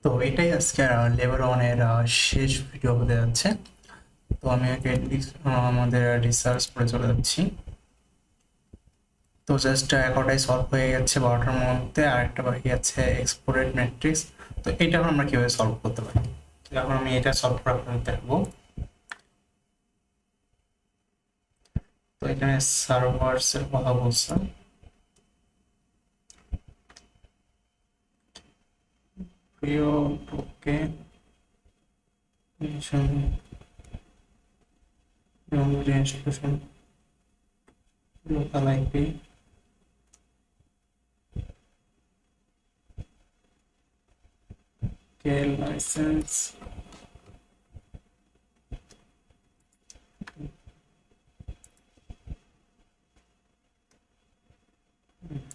তো এটাই আজকে লেভেল ওয়ানের শেষ ভিডিও হতে যাচ্ছে। তো আমি আগে আমাদের রিসার্চ করে চলে যাচ্ছি। তো জাস্ট 11টাই সলভ হয়ে গেছে 12টার মধ্যে, আরেকটা বাকি আছে এক্সপোর্টেড ম্যাট্রিক্স। তো এটা এখন আমরা কিভাবে সলভ করতে পারি, তো এখন আমি এটা সলভ করা আপনাদের দেখবো। তো এখানে সার্ভার্স এর কথা বলছে। Okay, installation, local IP, key license,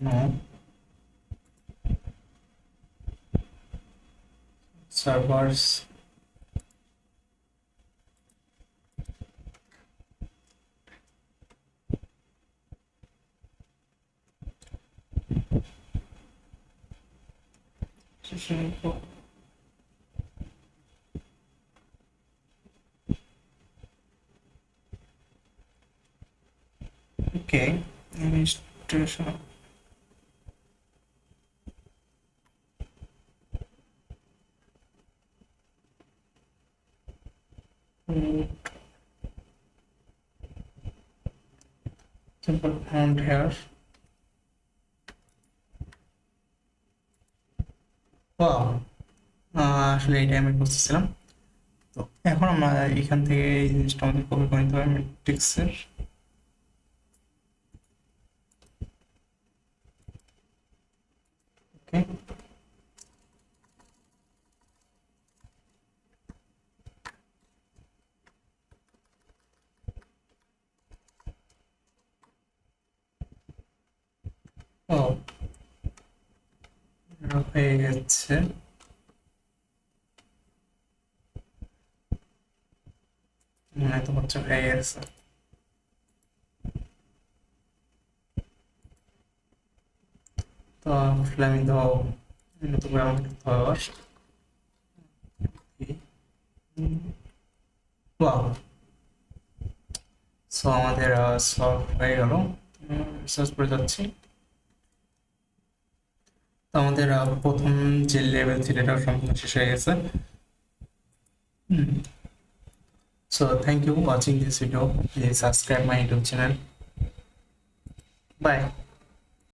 no, servers, okay, installation, simple font here. Wow, আসলে এইটাই আমি বুঝতেছিলাম। তো এখন আমরা এখান থেকে এই জিনিসটা আমাদের কপি করে নিতে হবে ম্যাট্রিক্সের। ওকে, ও হয়ে গেছে। মনে তো হচ্ছে হয়ে গেছে। তো আসলে আমি তো নতুন করে আমাকে লিখতে হবে আবার। ওয়াও, সো আমাদের সলভ হয়ে গেল। রিসার্চ করে যাচ্ছি। তো আমাদের প্রথম যে লেভেল ছিল এটা সম্পূর্ণ শেষ হয়ে গেছে। So thank you for watching this video. Please subscribe my YouTube channel. Bye.